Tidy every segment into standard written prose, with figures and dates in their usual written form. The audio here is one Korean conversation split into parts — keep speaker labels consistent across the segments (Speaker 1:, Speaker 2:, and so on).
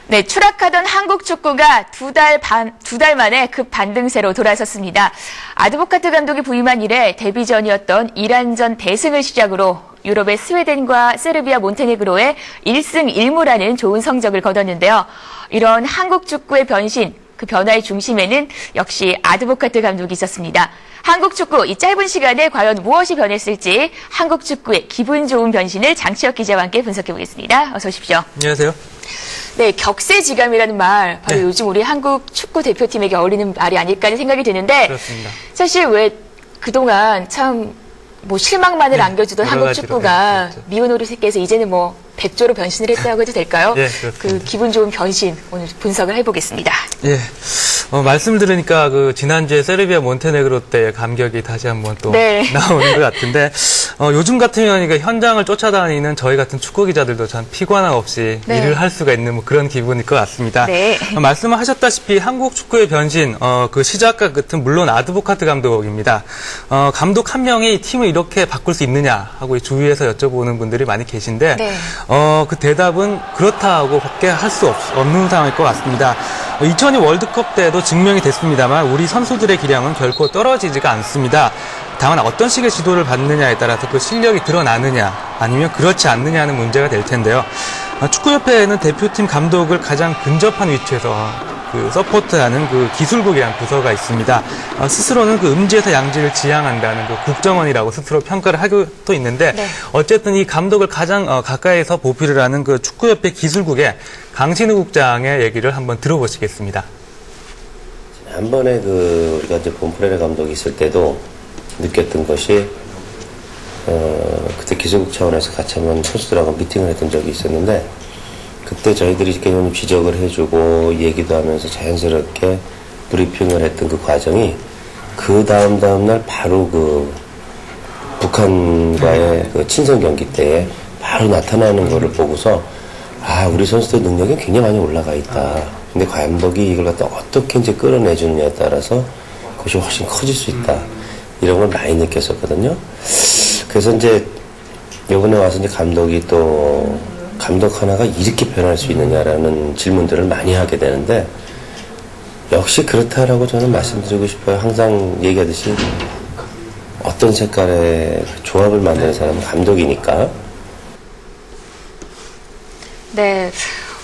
Speaker 1: 네, 추락하던 한국 축구가 두 달 만에 급 반등세로 돌아섰습니다. 아드보카트 감독이 부임한 이래 데뷔전이었던 이란전 대승을 시작으로 유럽의 스웨덴과 세르비아, 몬테네그로의 1승 1무라는 좋은 성적을 거뒀는데요. 이런 한국 축구의 변신, 그 변화의 중심에는 역시 아드보카트 감독이 있었습니다. 한국 축구 이 짧은 시간에 과연 무엇이 변했을지 한국 축구의 기분 좋은 변신을 장치혁 기자와 함께 분석해 보겠습니다. 어서 오십시오.
Speaker 2: 안녕하세요.
Speaker 1: 네, 격세지감이라는 말, 바로
Speaker 2: 네.
Speaker 1: 요즘 우리 한국 축구 대표팀에게 어울리는 말이 아닐까 하는 생각이 드는데,
Speaker 2: 그렇습니다.
Speaker 1: 사실 왜 그동안 참 실망만을 안겨주던
Speaker 2: 여러
Speaker 1: 한국
Speaker 2: 가지로,
Speaker 1: 축구가
Speaker 2: 그렇죠.
Speaker 1: 미운 오르세께서 이제는 백조로 변신을 했다고 해도 될까요?
Speaker 2: 예, 그렇습니다.
Speaker 1: 그 기분 좋은 변신 오늘 분석을 해보겠습니다.
Speaker 2: 예. 말씀 들으니까 지난주에 세르비아 몬테네그로 때 감격이 다시 한번 또
Speaker 1: 네.
Speaker 2: 나오는 것 같은데, 요즘 같으면 현장을 쫓아다니는 저희 같은 축구 기자들도 참 피곤함 없이
Speaker 1: 네.
Speaker 2: 일을 할 수가 있는 그런 기분일 것 같습니다.
Speaker 1: 네.
Speaker 2: 말씀하셨다시피 한국 축구의 변신, 그 시작과 끝은 물론 아드보카트 감독입니다. 감독 한 명이 팀을 이렇게 바꿀 수 있느냐 하고 주위에서 여쭤보는 분들이 많이 계신데,
Speaker 1: 네.
Speaker 2: 그 대답은 그렇다고밖에 할 수 없는 상황일 것 같습니다. 2002 월드컵 때도 증명이 됐습니다만 우리 선수들의 기량은 결코 떨어지지가 않습니다. 다만 어떤 식의 지도를 받느냐에 따라서 그 실력이 드러나느냐 아니면 그렇지 않느냐는 문제가 될 텐데요. 축구협회에는 대표팀 감독을 가장 근접한 위치에서 서포트하는 기술국이라는 부서가 있습니다. 스스로는 음지에서 양지를 지향한다는 국정원이라고 스스로 평가를 하고 또 있는데,
Speaker 1: 네.
Speaker 2: 어쨌든 이 감독을 가장 가까이서 보필을 하는 축구협회 기술국의 강신우 국장의 얘기를 한번 들어보시겠습니다.
Speaker 3: 지난번에 우리가 이제 본프레레 감독이 있을 때도 느꼈던 것이, 그때 기술국 차원에서 같이 한번 선수들하고 미팅을 했던 적이 있었는데, 그때 저희들이 개념 지적을 해주고 얘기도 하면서 자연스럽게 브리핑을 했던 그 과정이 그 다음날 바로 북한과의 친선 경기 때에 바로 나타나는 거를 보고서 우리 선수들 능력이 굉장히 많이 올라가 있다. 근데 감독이 이걸 갖다 어떻게 이제 끌어내주느냐에 따라서 그것이 훨씬 커질 수 있다. 이런 걸 많이 느꼈었거든요. 그래서 이제 이번에 와서 이제 감독이 또 감독 하나가 이렇게 변할 수 있느냐라는 질문들을 많이 하게 되는데, 역시 그렇다라고 저는 말씀드리고 싶어요. 항상 얘기하듯이 어떤 색깔의 조합을 만드는 사람은 감독이니까.
Speaker 1: 네.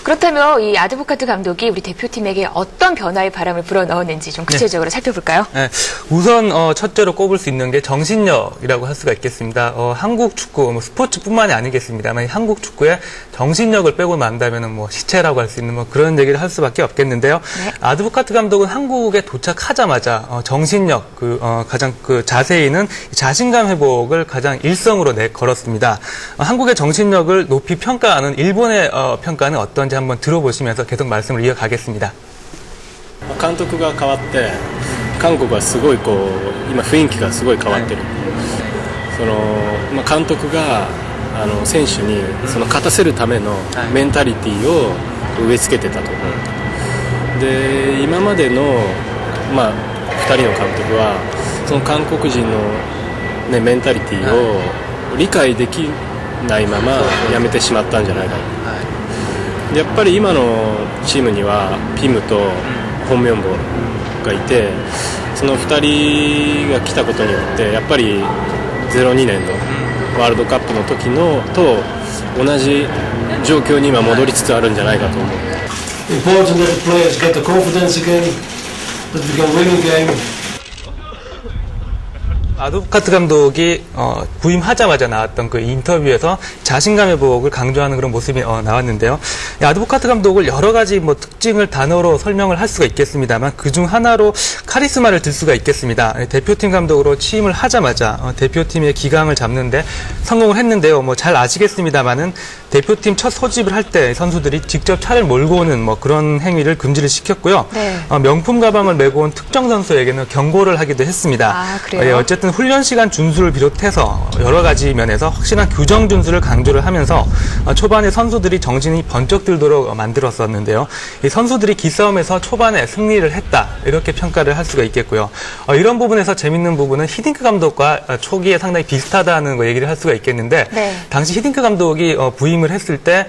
Speaker 1: 그렇다면 이 아드보카트 감독이 우리 대표팀에게 어떤 변화의 바람을 불어넣었는지 좀 구체적으로 살펴볼까요?
Speaker 2: 네, 우선 첫째로 꼽을 수 있는 게 정신력이라고 할 수가 있겠습니다. 한국 축구, 스포츠뿐만이 아니겠습니다만 한국 축구에 정신력을 빼고 만다면 시체라고 할 수 있는 그런 얘기를 할 수밖에 없겠는데요.
Speaker 1: 네.
Speaker 2: 아드보카트 감독은 한국에 도착하자마자 정신력, 가장 자세히는 자신감 회복을 가장 일성으로 걸었습니다. 한국의 정신력을 높이 평가하는 일본의 평가는 어떤지 한번 들어보시면서 계속 말씀을 이어가겠습니다.
Speaker 4: 監督が変わって韓国はすごい今雰囲気がすごい変わってる、監督が選手に勝たせるためのメンタリティを植え付けてたと思う。で今までの2人の監督は韓国人の、メンタリティを理解できないまま辞めてしまったんじゃないかな。でやっぱり今のチームにはピムとホン・ミョンボがいて、その2人が来たことによってやっぱり02年のワールドカップの時のと同じ状況に今戻りつつあるんじゃないかと思う。
Speaker 5: Important that the players get the confidence again, that we can win a game.
Speaker 2: 아드보카트 감독이 부임하자마자 나왔던 인터뷰에서 자신감 회복을 강조하는 그런 모습이 나왔는데요. 아드보카트 감독을 여러 가지 특징을 단어로 설명을 할 수가 있겠습니다만 그중 하나로 카리스마를 들 수가 있겠습니다. 대표팀 감독으로 취임을 하자마자 대표팀의 기강을 잡는데 성공을 했는데요. 잘 아시겠습니다만은 대표팀 첫 소집을 할 때 선수들이 직접 차를 몰고 오는 그런 행위를 금지를 시켰고요.
Speaker 1: 네.
Speaker 2: 명품 가방을 메고 온 특정 선수에게는 경고를 하기도 했습니다.
Speaker 1: 아, 그래요?
Speaker 2: 어쨌든 훈련 시간 준수를 비롯해서 여러 가지 면에서 확실한 규정 준수를 강조를 하면서 초반에 선수들이 정신이 번쩍 들도록 만들었었는데요. 이 선수들이 기싸움에서 초반에 승리를 했다 이렇게 평가를 할 수가 있겠고요. 이런 부분에서 재밌는 부분은 히딩크 감독과 초기에 상당히 비슷하다는 거 얘기를 할 수가 있겠는데
Speaker 1: 네.
Speaker 2: 당시 히딩크 감독이 부임을 했을 때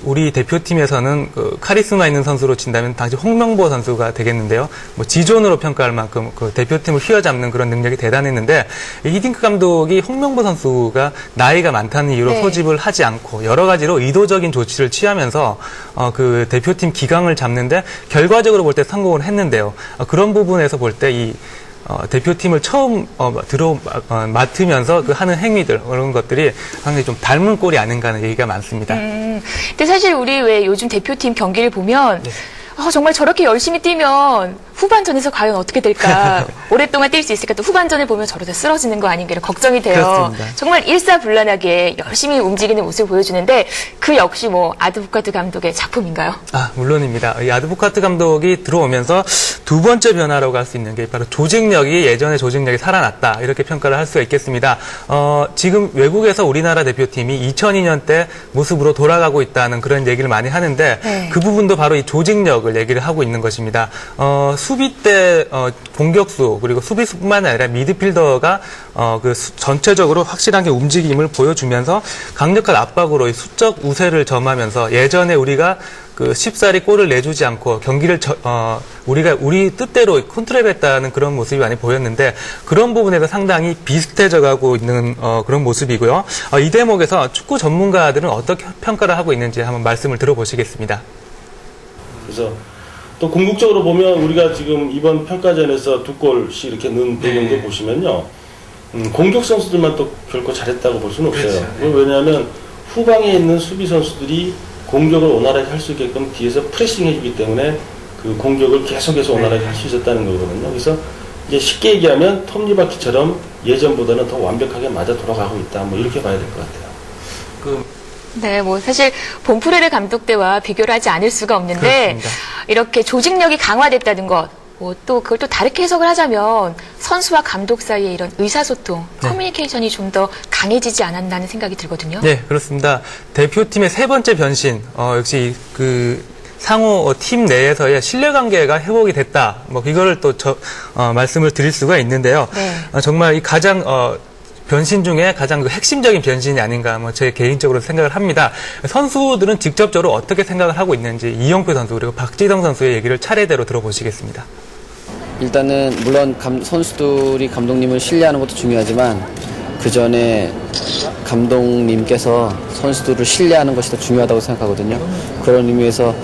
Speaker 2: 우리 대표팀에서는 카리스마 있는 선수로 친다면 당시 홍명보 선수가 되겠는데요. 뭐 지존으로 평가할 만큼 그 대표팀을 휘어잡는 그런 능력이 대단했는데 이 히딩크 감독이 홍명보 선수가 나이가 많다는 이유로
Speaker 1: 네.
Speaker 2: 소집을 하지 않고 여러 가지로 의도적인 조치를 취하면서 그 대표팀 기강을 잡는데 결과적으로 볼 때 성공을 했는데요. 그런 부분에서 볼 때 이 대표팀을 처음 맡으면서 그 하는 행위들 그런 것들이 상당히 좀 닮은 꼴이 아닌가 하는 얘기가 많습니다.
Speaker 1: 근데 사실 우리 왜 요즘 대표팀 경기를 보면 정말 저렇게 열심히 뛰면 후반전에서 과연 어떻게 될까? 오랫동안 뛸 수 있을까? 또 후반전을 보면 저러다 쓰러지는 거 아닌가 이런 걱정이 돼요.
Speaker 2: 그렇습니다.
Speaker 1: 정말 일사불란하게 열심히 움직이는 모습을 보여주는데 그 역시 뭐 아드부카트 감독의 작품인가요?
Speaker 2: 물론입니다. 이 아드부카트 감독이 들어오면서 두 번째 변화라고 할 수 있는 게 바로 조직력이 예전의 조직력이 살아났다 이렇게 평가를 할 수가 있겠습니다. 지금 외국에서 우리나라 대표팀이 2002년 때 모습으로 돌아가고 있다는 그런 얘기를 많이 하는데
Speaker 1: 네.
Speaker 2: 그 부분도 바로 이 조직력을 얘기를 하고 있는 것입니다. 수비 때 공격수 그리고 수비수뿐만 아니라 미드필더가 전체적으로 확실하게 움직임을 보여주면서 강력한 압박으로 이 수적 우세를 점하면서 예전에 우리가 쉽사리 골을 내주지 않고 경기를 우리가 우리 뜻대로 컨트롤했다는 그런 모습이 많이 보였는데 그런 부분에서 상당히 비슷해져 가고 있는 그런 모습이고요. 이 대목에서 축구 전문가들은 어떻게 평가를 하고 있는지 한번 말씀을 들어보시겠습니다.
Speaker 6: 그래서 또 궁극적으로 보면 우리가 지금 이번 평가전에서 2골씩 이렇게 넣은 배경도 보시면요. 공격 선수들만 또 결코 잘했다고 볼 수는 없어요. 왜냐하면 후방에 있는 수비 선수들이 공격을 원활하게 할 수 있게끔 뒤에서 프레싱 해주기 때문에 그 공격을 계속해서 원활하게 할 수 있었다는 거거든요. 그래서 이제 쉽게 얘기하면 톱니바퀴처럼 예전보다는 더 완벽하게 맞아 돌아가고 있다. 뭐 이렇게 봐야 될 것 같아요.
Speaker 1: 네, 뭐 사실 본프레르 감독 때와 비교를 하지 않을 수가 없는데
Speaker 2: 그렇습니다.
Speaker 1: 이렇게 조직력이 강화됐다는 것, 또 그걸 또 다르게 해석을 하자면 선수와 감독 사이의 이런 의사소통, 커뮤니케이션이 좀 더 강해지지 않았나는 생각이 들거든요.
Speaker 2: 네, 그렇습니다. 대표팀의 세 번째 변신, 역시 상호 팀 내에서의 신뢰관계가 회복이 됐다. 뭐 이거를 또 말씀을 드릴 수가 있는데요.
Speaker 1: 네.
Speaker 2: 정말 이 가장 변신 중에 가장 핵심적인 변신이 아닌가 제 개인적으로 생각을 합니다. 선수들은 직접적으로 어떻게 생각을 하고 있는지 이영표 선수 그리고 박지성 선수의 얘기를 차례대로 들어보시겠습니다.
Speaker 7: 일단은 물론 선수들이 감독님을 신뢰하는 것도 중요하지만 그 전에 감독님께서 선수들을 신뢰하는 것이 더 중요하다고 생각하거든요. 그런 의미에서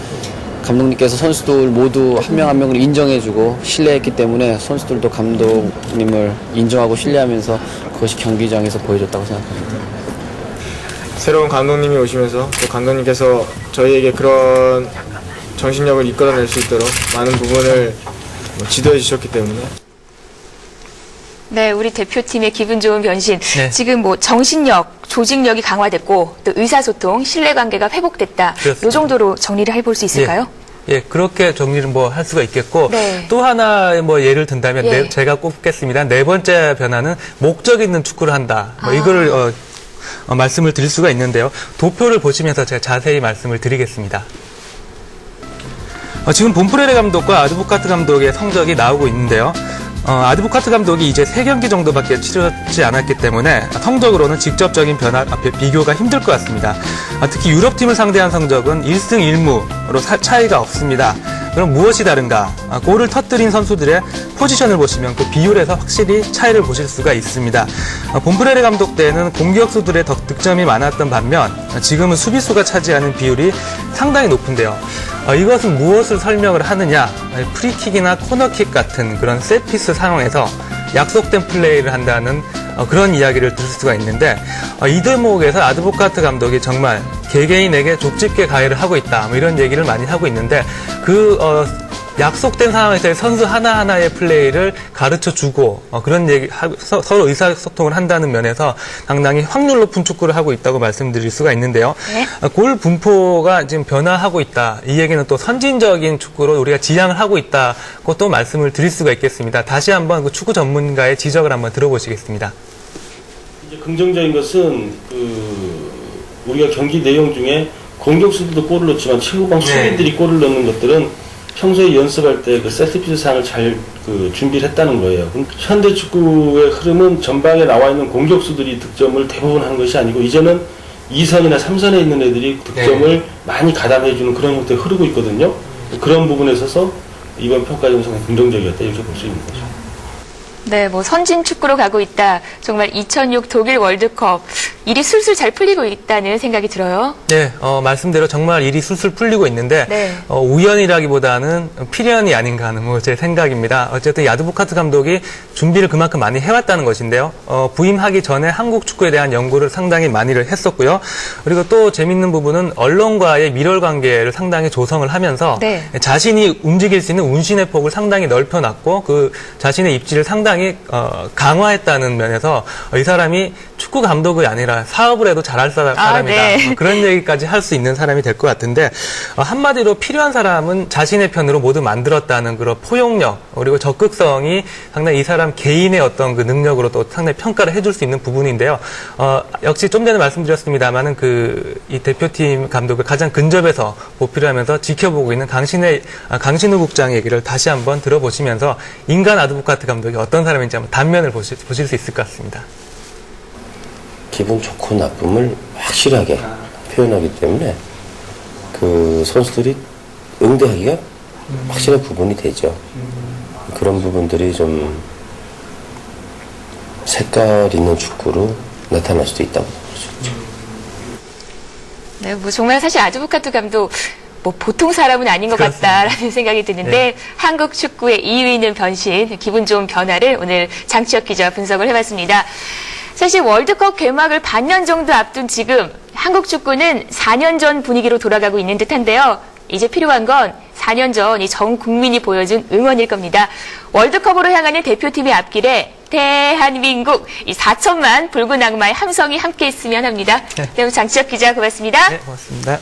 Speaker 7: 감독님께서 선수들 모두 한 명 한 명을 인정해주고 신뢰했기 때문에 선수들도 감독님을 인정하고 신뢰하면서 그것이 경기장에서 보여줬다고 생각합니다.
Speaker 8: 새로운 감독님이 오시면서 또 감독님께서 저희에게 그런 정신력을 이끌어낼 수 있도록 많은 부분을 지도해 주셨기 때문에
Speaker 1: 네, 우리 대표팀의 기분 좋은 변신.
Speaker 2: 네.
Speaker 1: 지금 뭐 정신력, 조직력이 강화됐고 또 의사소통, 신뢰관계가 회복됐다.
Speaker 2: 그렇습니다.
Speaker 1: 이 정도로 정리를 해볼 수 있을까요?
Speaker 2: 예, 그렇게 정리를 할 수가 있겠고
Speaker 1: 네.
Speaker 2: 또 하나 예를 든다면
Speaker 1: 예.
Speaker 2: 제가 꼽겠습니다. 네 번째 변화는 목적 있는 축구를 한다. 이거를 말씀을 드릴 수가 있는데요. 도표를 보시면서 제가 자세히 말씀을 드리겠습니다. 지금 본프레레 감독과 아드부카트 감독의 성적이 나오고 있는데요. 아드부카트 감독이 이제 3경기 정도밖에 치렀지 않았기 때문에 성적으로는 직접적인 비교가 힘들 것 같습니다. 특히 유럽팀을 상대한 성적은 1승 1무로 차이가 없습니다. 그럼 무엇이 다른가? 골을 터뜨린 선수들의 포지션을 보시면 그 비율에서 확실히 차이를 보실 수가 있습니다. 본프레레 감독 때는 공격수들의 득점이 많았던 반면 지금은 수비수가 차지하는 비율이 상당히 높은데요. 이것은 무엇을 설명을 하느냐? 프리킥이나 코너킥 같은 그런 셋피스 상황에서 약속된 플레이를 한다는 그런 이야기를 들을 수가 있는데 이 대목에서 아드보카트 감독이 정말 개개인에게 족집게 가해를 하고 있다 이런 얘기를 많이 하고 있는데 약속된 상황에서의 선수 하나하나의 플레이를 가르쳐주고 그런 얘기 서로 의사소통을 한다는 면에서 상당히 확률 높은 축구를 하고 있다고 말씀드릴 수가 있는데요.
Speaker 1: 네.
Speaker 2: 골 분포가 지금 변화하고 있다. 이 얘기는 또 선진적인 축구로 우리가 지향을 하고 있다고 또 말씀을 드릴 수가 있겠습니다. 다시 한번 그 축구 전문가의 지적을 한번 들어보시겠습니다.
Speaker 6: 이제 긍정적인 것은 우리가 경기 내용 중에 공격수들도 골을 넣지만 최후방 수비들이 골을 넣는 것들은 평소에 연습할 때 그 세트피스 상을 잘 준비를 했다는 거예요. 현대 축구의 흐름은 전방에 나와 있는 공격수들이 득점을 대부분 하는 것이 아니고 이제는 2선이나 3선에 있는 애들이 득점을 많이 가담해주는 그런 형태가 흐르고 있거든요. 그런 부분에 있어서 이번 평가전은 상당히 긍정적이었다 이렇게 볼 수 있는 거죠.
Speaker 1: 네, 뭐 선진 축구로 가고 있다. 정말 2006 독일 월드컵 일이 술술 잘 풀리고 있다는 생각이 들어요.
Speaker 2: 네, 말씀대로 정말 일이 술술 풀리고 있는데
Speaker 1: 네.
Speaker 2: 우연이라기보다는 필연이 아닌가 하는 뭐 제 생각입니다. 어쨌든 야드부카트 감독이 준비를 그만큼 많이 해왔다는 것인데요. 부임하기 전에 한국 축구에 대한 연구를 상당히 많이를 했었고요. 그리고 또 재밌는 부분은 언론과의 밀월 관계를 상당히 조성을 하면서
Speaker 1: 네.
Speaker 2: 자신이 움직일 수 있는 운신의 폭을 상당히 넓혀놨고 그 자신의 입지를 상당히 강화했다는 면에서 이 사람이 축구 감독이 아니라 사업을 해도 잘할 사람이다.
Speaker 1: 네.
Speaker 2: 그런 얘기까지 할 수 있는 사람이 될 것 같은데 한마디로 필요한 사람은 자신의 편으로 모두 만들었다는 그런 포용력 그리고 적극성이 상당히 이 사람 개인의 어떤 그 능력으로 또 상당히 평가를 해줄 수 있는 부분인데요. 역시 좀 전에 말씀드렸습니다만은 이 대표팀 감독을 가장 근접해서 보필을 하면서 지켜보고 있는 강신우 국장 얘기를 다시 한번 들어보시면서 인간 아드보카트 감독이 어떤 사람인지 한번 단면을 보실 수 있을 것 같습니다.
Speaker 3: 기분 좋고 나쁨을 확실하게 표현하기 때문에 그 선수들이 응대하기가 확실한 부분이 되죠. 그런 부분들이 좀 색깔 있는 축구로 나타날 수도 있다고 볼 수 있죠.
Speaker 1: 네, 뭐 정말 사실 아드보카트 감독 뭐 보통 사람은 아닌 것 같다라는 생각이 드는데
Speaker 2: 네.
Speaker 1: 한국 축구의 2위 있는 변신, 기분 좋은 변화를 오늘 장치혁 기자와 분석을 해봤습니다. 사실 월드컵 개막을 반년 정도 앞둔 지금 한국 축구는 4년 전 분위기로 돌아가고 있는 듯한데요. 이제 필요한 건 4년 전 이 전 국민이 보여준 응원일 겁니다. 월드컵으로 향하는 대표팀의 앞길에 대한민국 이 4천만 붉은 악마의 함성이 함께 있으면 합니다. 네, 장치혁 기자 고맙습니다.
Speaker 2: 네, 고맙습니다.